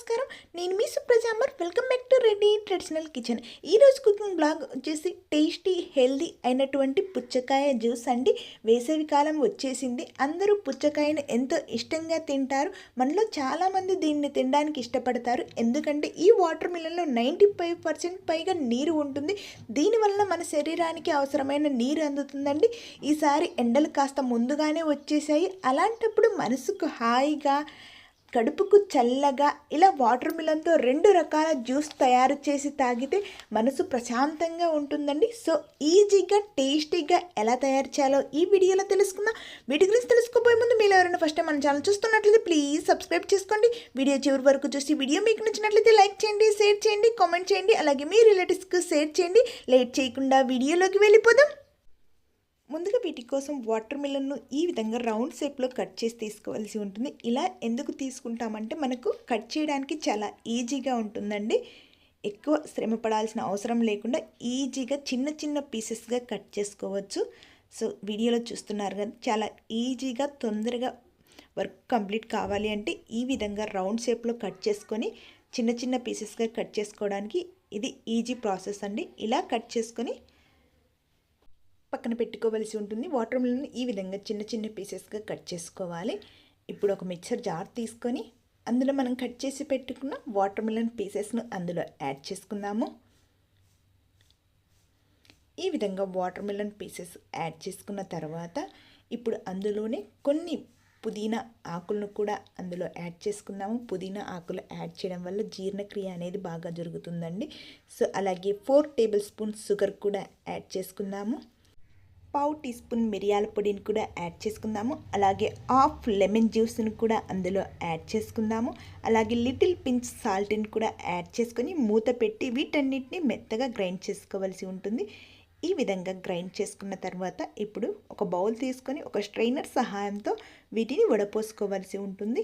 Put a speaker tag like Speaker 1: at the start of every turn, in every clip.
Speaker 1: నమస్కారం. నేను మీ సుప్రజామర్. Welcome back to Reddy traditional kitchen. ఈరోజు కుకింగ్ బ్లాగ్ వచ్చేసి టేస్టీ హెల్దీ అయినటువంటి పుచ్చకాయ జ్యూస్ అండి. వేసవి కాలం వచ్చేసింది. అందరూ పుచ్చకాయను ఎంతో ఇష్టంగా తింటారు. మనలో చాలామంది దీన్ని తినడానికి ఇష్టపడతారు. ఎందుకంటే ఈ వాటర్ మిలన్లో 95% పైగా నీరు ఉంటుంది. దీనివల్ల మన శరీరానికి అవసరమైన నీరు అందుతుందండి. ఈసారి ఎండలు కాస్త ముందుగానే వచ్చేసాయి. అలాంటప్పుడు మనసుకు హాయిగా, కడుపుకు చల్లగా ఇలా వాటర్ మిలన్తో 2 రకాల జ్యూస్ తయారు చేసి తాగితే మనసు ప్రశాంతంగా ఉంటుందండి. సో ఈజీగా టేస్టీగా ఎలా తయారు చేయాలో ఈ వీడియోలో తెలుసుకుందాం. వీడియో గురించి తెలుసుకోబోయే ముందు మీరు ఎవరైనా ఫస్ట్ టైం మన ఛానల్ చూస్తున్నట్లయితే ప్లీజ్ సబ్స్క్రైబ్ చేసుకోండి. వీడియో చివరి వరకు చూసి వీడియో మీకు నచ్చినట్లయితే లైక్ చేయండి, షేర్ చేయండి, కామెంట్ చేయండి. అలాగే మీ రిలేటివ్స్కి షేర్ చేయండి. లేట్ చేయకుండా వీడియోలోకి వెళ్ళిపోదాం. ముందుగా వీటి కోసం వాటర్ మిలన్ను ఈ విధంగా రౌండ్ షేప్లో కట్ చేసి తీసుకోవాల్సి ఉంటుంది. ఇలా ఎందుకు తీసుకుంటామంటే మనకు కట్ చేయడానికి చాలా ఈజీగా ఉంటుందండి. ఎక్కువ శ్రమ పడాల్సిన అవసరం లేకుండా ఈజీగా చిన్న చిన్న పీసెస్గా కట్ చేసుకోవచ్చు. సో వీడియోలో చూస్తున్నారు కదా, చాలా ఈజీగా తొందరగా వర్క్ కంప్లీట్ కావాలి అంటే ఈ విధంగా రౌండ్ షేప్లో కట్ చేసుకొని చిన్న చిన్న పీసెస్గా కట్ చేసుకోవడానికి ఇది ఈజీ ప్రాసెస్ అండి. ఇలా కట్ చేసుకొని పక్కన పెట్టుకోవలసి ఉంటుంది. వాటర్ మిలన్ ఈ విధంగా చిన్న చిన్న పీసెస్గా కట్ చేసుకోవాలి. ఇప్పుడు ఒక మిక్సర్ జార్ తీసుకొని అందులో మనం కట్ చేసి పెట్టుకున్న వాటర్ మిలన్ పీసెస్ను అందులో యాడ్ చేసుకుందాము. ఈ విధంగా వాటర్ మిలన్ పీసెస్ యాడ్ చేసుకున్న తర్వాత ఇప్పుడు అందులోనే కొన్ని పుదీనా ఆకులను కూడా అందులో యాడ్ చేసుకుందాము. పుదీనా ఆకులు యాడ్ చేయడం వల్ల జీర్ణక్రియ అనేది బాగా జరుగుతుందండి. సో అలాగే 4 టేబుల్ స్పూన్స్ షుగర్ కూడా యాడ్ చేసుకుందాము. 1/2 టీ స్పూన్ మిరియాల పొడిని కూడా యాడ్ చేసుకుందాము. అలాగే హాఫ్ లెమన్ జ్యూస్ని కూడా అందులో యాడ్ చేసుకుందాము. అలాగే లిటిల్ పించ్ సాల్ట్ని కూడా యాడ్ చేసుకొని మూత పెట్టి వీటన్నిటిని మెత్తగా గ్రైండ్ చేసుకోవాల్సి ఉంటుంది. ఈ విధంగా గ్రైండ్ చేసుకున్న తర్వాత ఇప్పుడు ఒక బౌల్ తీసుకొని ఒక స్ట్రైనర్ సహాయంతో వీటిని వడపోసుకోవాల్సి ఉంటుంది.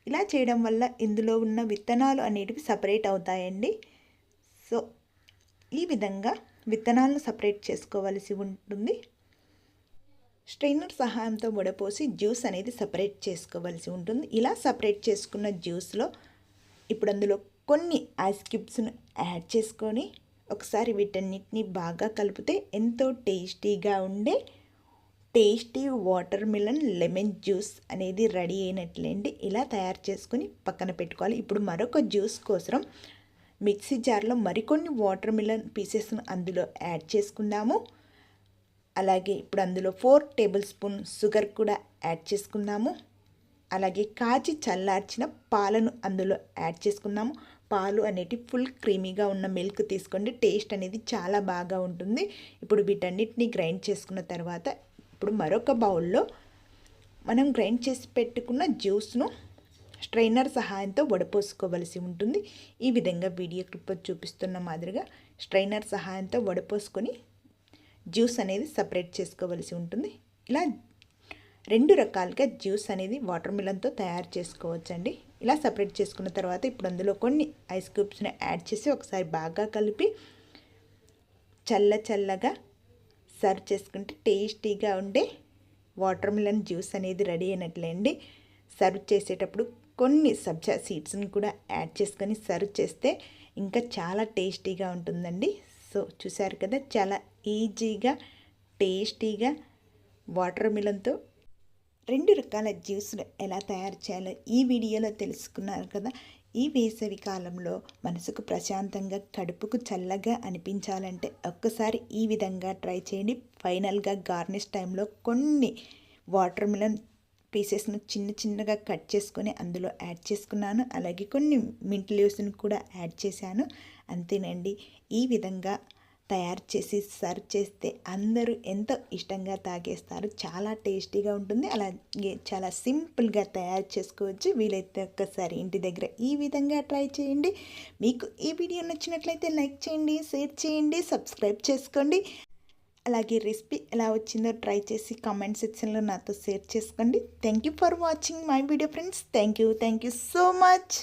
Speaker 1: ఇలా చేయడం వల్ల ఇందులో ఉన్న విత్తనాలు అనేటివి సపరేట్ అవుతాయండి. సో ఈ విధంగా విత్తనాలను సపరేట్ చేసుకోవాల్సి ఉంటుంది. స్ట్రైనర్ సహాయంతో వడపోసి జ్యూస్ అనేది సపరేట్ చేసుకోవాల్సి ఉంటుంది. ఇలా సపరేట్ చేసుకున్న జ్యూస్లో ఇప్పుడు అందులో కొన్ని ఐస్ క్యూబ్స్ను యాడ్ చేసుకొని ఒకసారి వీటన్నిటిని బాగా కలిపితే ఎంతో టేస్టీగా ఉండే tasty water melon lemon juice అనేది రెడీ అయినట్లేండి. ఇలా తయారు చేసుకొని పక్కన పెట్టుకోవాలి. ఇప్పుడు మరొక జ్యూస్ కోసం మిక్సీ జార్లో మరికొన్ని వాటర్ మిలన్ పీసెస్ను అందులో యాడ్ చేసుకుందాము. అలాగే ఇప్పుడు అందులో 4 టేబుల్ స్పూన్ షుగర్ కూడా యాడ్ చేసుకుందాము. అలాగే కాచి చల్లార్చిన పాలను అందులో యాడ్ చేసుకుందాము. పాలు అనేటి ఫుల్ క్రీమీగా ఉన్న మిల్క్ తీసుకోండి. టేస్ట్ అనేది చాలా బాగా ఉంటుంది. ఇప్పుడు వీటన్నిటిని గ్రైండ్ చేసుకున్న తర్వాత ఇప్పుడు మరొక బౌల్లో మనం గ్రైండ్ చేసి పెట్టుకున్న జ్యూస్ను స్ట్రైనర్ సహాయంతో వడపోసుకోవలసి ఉంటుంది. ఈ విధంగా వీడియో క్లిప్లో చూపిస్తున్న మాదిరిగా స్ట్రైనర్ సహాయంతో వడపోసుకొని జ్యూస్ అనేది సపరేట్ చేసుకోవలసి ఉంటుంది. ఇలా 2 రకాలుగా జ్యూస్ అనేది వాటర్ మిలన్తో తయారు చేసుకోవచ్చండి. ఇలా సపరేట్ చేసుకున్న తర్వాత ఇప్పుడు అందులో కొన్ని ఐస్ క్యూబ్స్ని యాడ్ చేసి ఒకసారి బాగా కలిపి చల్లగా సర్వ్ చేసుకుంటే టేస్టీగా ఉండే వాటర్ మిలన్ జ్యూస్ అనేది రెడీ అయినట్లేండి. సర్వ్ చేసేటప్పుడు కొన్ని సబ్జా సీడ్స్ని కూడా యాడ్ చేసుకొని సర్వ్ చేస్తే ఇంకా చాలా టేస్టీగా ఉంటుందండి. సో చూసారు కదా, చాలా ఈజీగా టేస్టీగా వాటర్ మిలన్తో 2 రకాల జ్యూస్లు ఎలా తయారు చేయాలో ఈ వీడియోలో తెలుసుకున్నారు కదా. ఈ వేసవి కాలంలో మనసుకు ప్రశాంతంగా, కడుపుకు చల్లగా అనిపించాలంటే ఒక్కసారి ఈ విధంగా ట్రై చేయండి. ఫైనల్గా గార్నిష్ టైంలో కొన్ని వాటర్ మిలన్ పీసెస్ను చిన్నగా కట్ చేసుకొని అందులో యాడ్ చేసుకున్నాను. అలాగే కొన్ని మింట్ లీవ్స్ని కూడా యాడ్ చేశాను. అంతేనండి. ఈ విధంగా తయారు చేసి సర్వ్ చేస్తే అందరూ ఎంతో ఇష్టంగా తాగేస్తారు. చాలా టేస్టీగా ఉంటుంది. అలాగే చాలా సింపుల్గా తయారు చేసుకోవచ్చు. వీలైతే ఒక్కసారి ఇంటి దగ్గర ఈ విధంగా ట్రై చేయండి. మీకు ఈ వీడియో నచ్చినట్లయితే లైక్ చేయండి, షేర్ చేయండి, సబ్స్క్రైబ్ చేసుకోండి. అలాగే రెసిపీ ఎలా వచ్చిందో ట్రై చేసి కామెంట్ సెక్షన్లో నాతో షేర్ చేసుకోండి. Thank you for watching my video friends. Thank you so much.